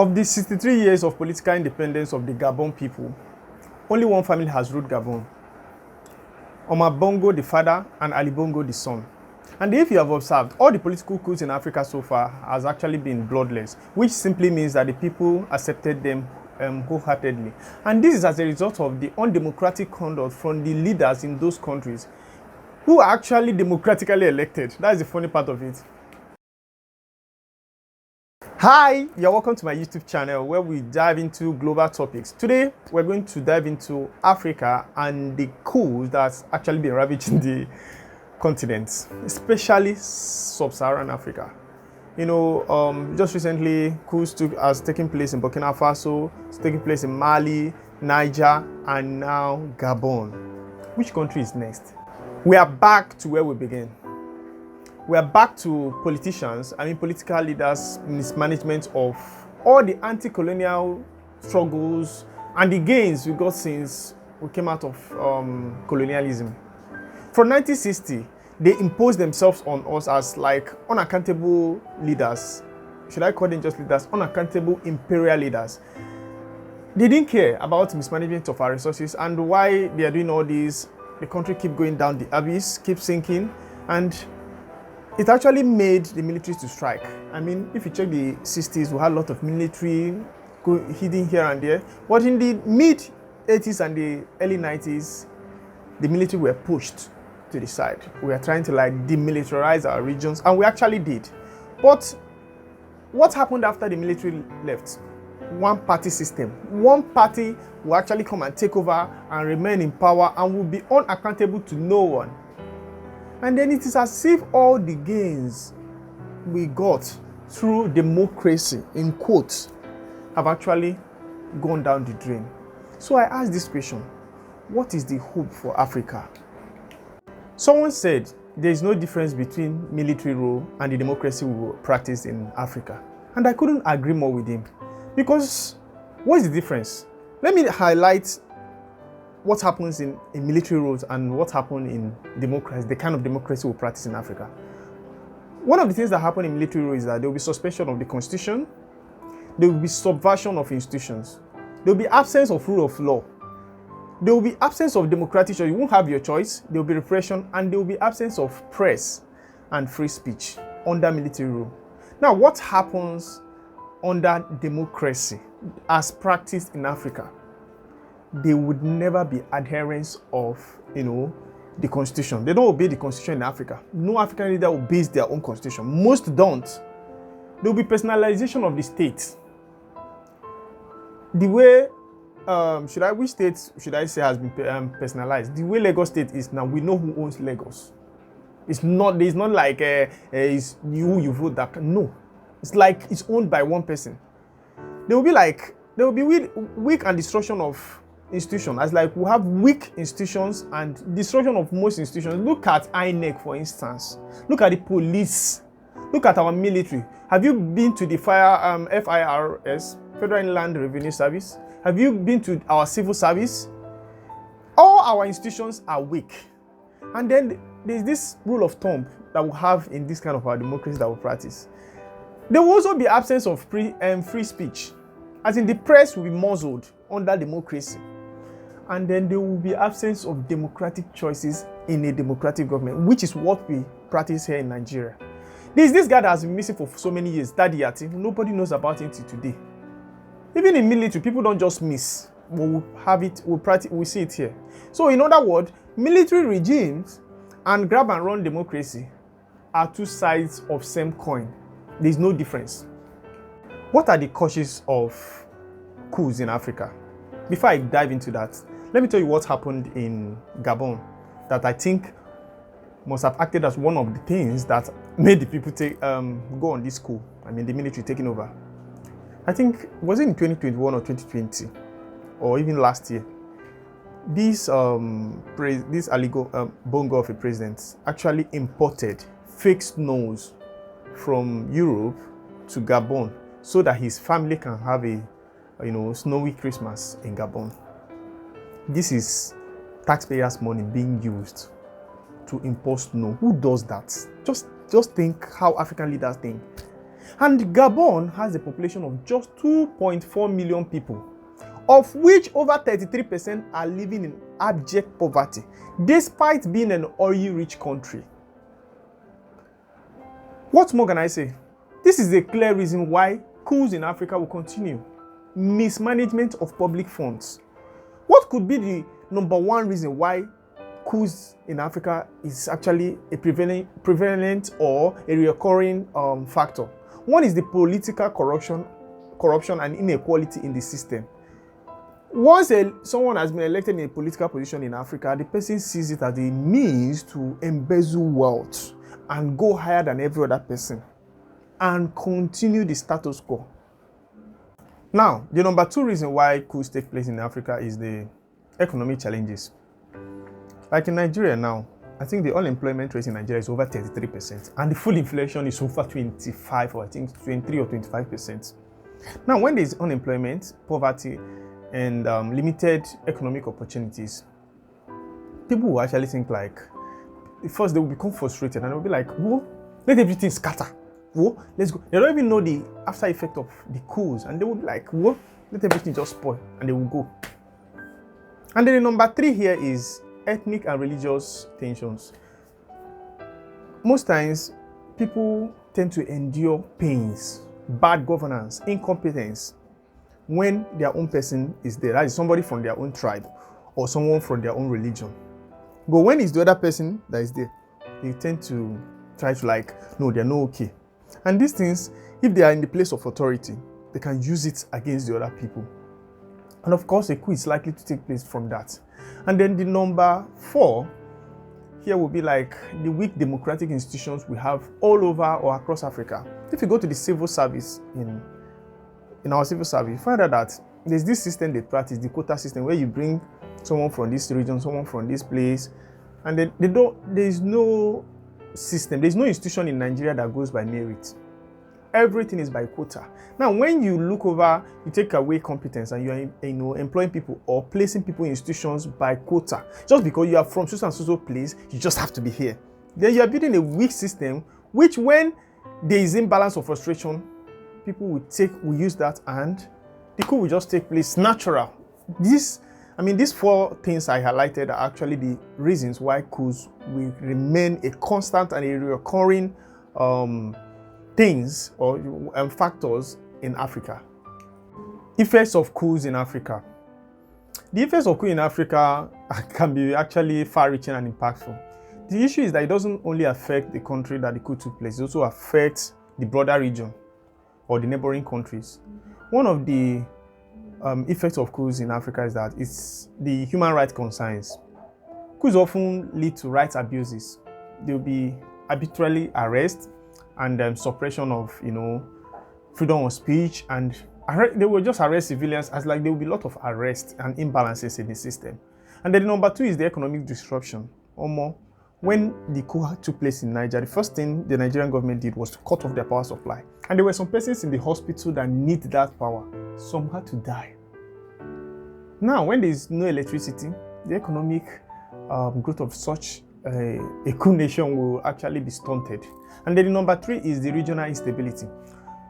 Of the 63 years of political independence of the Gabon people, only one family has ruled Gabon. Ali Bongo the father and Ali Bongo the son. And if you have observed, all the political coups in Africa so far has actually been bloodless, which simply means that the people accepted them wholeheartedly. And this is as a result of the undemocratic conduct from the leaders in those countries who are actually democratically elected. That's the funny part of it. Hi, you're welcome to my YouTube channel where we dive into global topics. Today, we're going to dive into Africa and the coups that's actually been ravaging the continent, especially sub-Saharan Africa. Just recently, coups has taken place in Burkina Faso, it's taking place in Mali, Niger, and now Gabon. Which country is next? We are back to where we began. We are back to political leaders' mismanagement of all the anti-colonial struggles and the gains we got since we came out of colonialism. From 1960, they imposed themselves on us as like unaccountable leaders. Should I call them just leaders? Unaccountable imperial leaders. They didn't care about mismanagement of our resources and why they are doing all this. The country keep going down the abyss, keep sinking, and it actually made the military to strike. I mean, if you check the 60s, we had a lot of military hidden here and there. But in the mid-80s and the early 90s, the military were pushed to the side. We were trying to demilitarize our regions, and we actually did. But what happened after the military left? One party system. One party will actually come and take over and remain in power and will be unaccountable to no one. And then it is as if all the gains we got through democracy, in quotes, have actually gone down the drain. So I asked this question: what is the hope for Africa? Someone said there is no difference between military rule and the democracy we practice in Africa. And I couldn't agree more with him. Because what is the difference? Let me highlight what happens in military rules and what happened in democracy, the kind of democracy we practice in Africa. One of the things that happen in military rule is that there will be suspension of the constitution, there will be subversion of institutions, there will be absence of rule of law, there will be absence of democratic choice. You won't have your choice, there will be repression, and there will be absence of press and free speech under military rule. Now, what happens under democracy as practiced in Africa? There would never be adherence of, the constitution. They don't obey the constitution in Africa. No African leader obeys their own constitution. Most don't. There will be personalization of the state. The way, which state should I say has been personalized? The way Lagos State is now, we know who owns Lagos. It's not like it's you vote that. No. It's like it's owned by one person. There will be weak and destruction of institutions, as we have weak institutions and destruction of most institutions. Look at INEC, for instance. Look at the police. Look at our military. Have you been to the FIRS, Federal Inland Revenue Service? Have you been to our civil service? All our institutions are weak. And then there's this rule of thumb that we have in this kind of our democracy that we practice. There will also be absence of free speech, as in the press will be muzzled under democracy. And then there will be absence of democratic choices in a democratic government, which is what we practice here in Nigeria. There's this guy that has been missing for so many years, Daddy Yati. Nobody knows about him till today. Even in military, people don't just miss. We'll have it, we see it here. So in other words, military regimes and grab and run democracy are two sides of same coin. There's no difference. What are the causes of coups in Africa? Before I dive into that, let me tell you what happened in Gabon that I think must have acted as one of the things that made the people go on this coup. I mean, the military taking over. I think, was it in 2021 or 2020, or even last year? This Ali Bongo of a president actually imported fake snows from Europe to Gabon so that his family can have a snowy Christmas in Gabon. This is taxpayers' money being used to import snow. Who does that? Just think how African leaders think. And Gabon has a population of just 2.4 million people, of which over 33% are living in abject poverty, despite being an oil-rich country. What more can I say? This is a clear reason why coups in Africa will continue. Mismanagement of public funds. What could be the number one reason why coups in Africa is actually a prevalent or a recurring factor? One is the political corruption and inequality in the system. Once someone has been elected in a political position in Africa, the person sees it as a means to embezzle wealth and go higher than every other person and continue the status quo. Now, the number two reason why coups take place in Africa is the economic challenges. Like in Nigeria now, I think the unemployment rate in Nigeria is over 33%, and the full inflation is over 25, or I think 23 or 25%. Now, when there is unemployment, poverty, and limited economic opportunities, people will actually think like, first they will become frustrated and they'll be like, whoa, let everything scatter. Whoa, let's go. They don't even know the after effect of the coups, and they will be like, whoa, let everything just spoil, and they will go. And then the number three here is ethnic and religious tensions. Most times, people tend to endure pains, bad governance, incompetence when their own person is there. That is somebody from their own tribe or someone from their own religion. But when it's the other person that is there, they tend to try to like, no, they're not okay. And these things, if they are in the place of authority, they can use it against the other people. And of course, a coup is likely to take place from that. And then the number four here will be like the weak democratic institutions we have all over or across Africa. If you go to the civil service in our civil service, you find out that there's this system they practice, the quota system, where you bring someone from this region, someone from this place, and then there's no system, there's no institution in Nigeria that goes by merit. Everything is by quota. Now, when you look over, you take away competence and you are employing people or placing people in institutions by quota, just because you are from so and so place, you just have to be here. Then you are building a weak system, which when there is imbalance or frustration, people will use that, and the coup will just take place natural. These four things I highlighted are actually the reasons why coups will remain a constant and a recurring things or factors in Africa. Effects of coups in Africa. The effects of coup in Africa can be actually far-reaching and impactful. The issue is that it doesn't only affect the country that the coup took place, it also affects the broader region or the neighboring countries. One of the effects of coups in Africa is that it's the human rights concerns. Coups often lead to rights abuses. There will be arbitrary arrest and suppression of, freedom of speech, and they will just arrest civilians as like there will be a lot of arrests and imbalances in the system. And then number two is the economic disruption. When the coup took place in Nigeria, the first thing the Nigerian government did was to cut off their power supply. And there were some persons in the hospital that need that power. Some had to die. Now, when there is no electricity, the economic growth of such a coup nation will actually be stunted. And then the number three is the regional instability.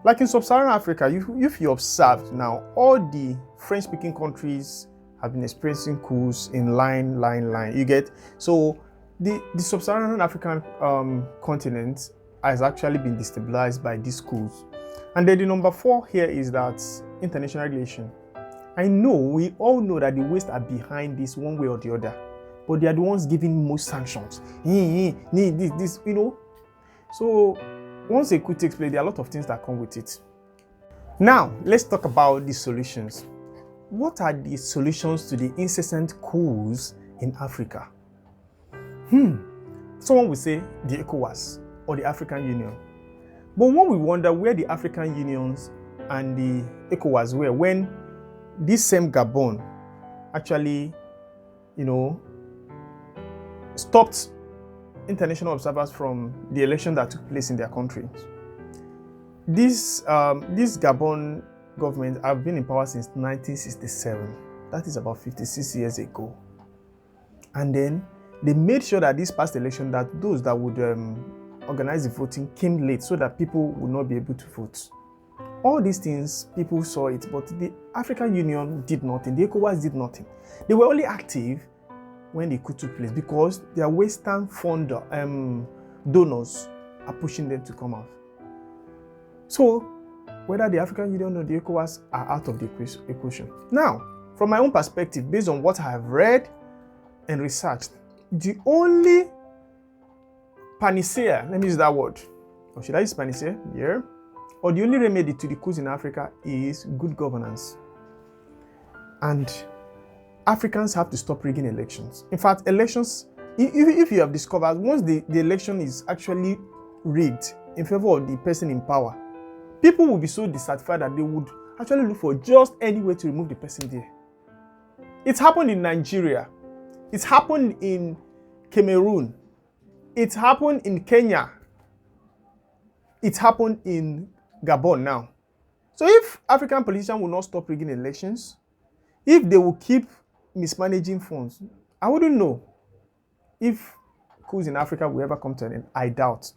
Like in sub-Saharan Africa, if you observe now, all the French-speaking countries have been experiencing coups in line. You get? So the sub-Saharan African continent has actually been destabilized by these coups. And then the number four here is that international relation. We all know that the West are behind this one way or the other, but they are the ones giving most sanctions. This. So once a coup takes place, there are a lot of things that come with it. Now, let's talk about the solutions. What are the solutions to the incessant coups in Africa? Someone will say the ECOWAS or the African Union. But when we wonder where the African Unions and the ECOWAS were when this same Gabon actually, stopped international observers from the election that took place in their country. This Gabon government have been in power since 1967. That is about 56 years ago. And then they made sure that this past election, that those that would organize the voting came late so that people would not be able to vote. All these things, people saw it, but the African Union did nothing. The ECOWAS did nothing. They were only active when the coup took place because their Western fund donors are pushing them to come out. So, whether the African Union or the ECOWAS are out of the equation. Now, from my own perspective, based on what I have read and researched, the only panacea, let me use that word, or should I use panacea? Yeah. Or the only remedy to the coups in Africa is good governance. And Africans have to stop rigging elections. In fact, elections, if you have discovered, once the election is actually rigged in favor of the person in power, people will be so dissatisfied that they would actually look for just any way to remove the person there. It's happened in Nigeria. It's happened in Cameroon. It happened in Kenya. It happened in Gabon now. So if African politicians will not stop rigging elections, if they will keep mismanaging funds, I wouldn't know if coups in Africa will ever come to an end. I doubt.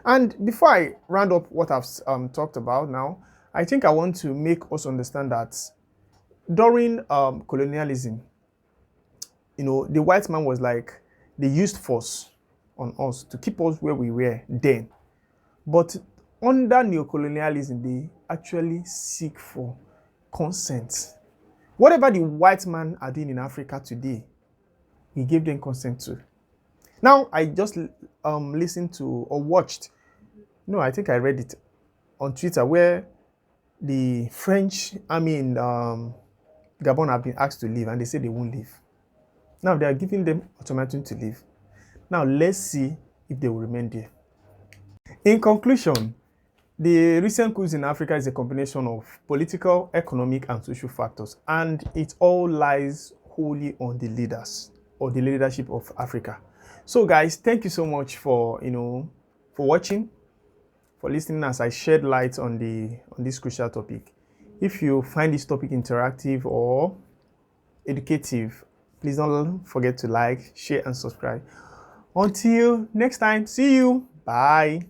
And before I round up what I've talked about now, I think I want to make us understand that during colonialism, the white man was like, they used force on us to keep us where we were then. But under neocolonialism, they actually seek for consent. Whatever the white man are doing in Africa today, he gave them consent to. Now, I just listened to or watched, I think I read it on Twitter, where the French army in Gabon have been asked to leave, and they say they won't leave. Now, they are giving them ultimatum to leave. Now, let's see if they will remain there. In conclusion, the recent coups in Africa is a combination of political, economic, and social factors, and it all lies wholly on the leaders or the leadership of Africa. So, guys, thank you so much for watching, for listening as I shed light on this crucial topic. If you find this topic interactive or educative, please don't forget to like, share, and subscribe. Until next time, see you. Bye.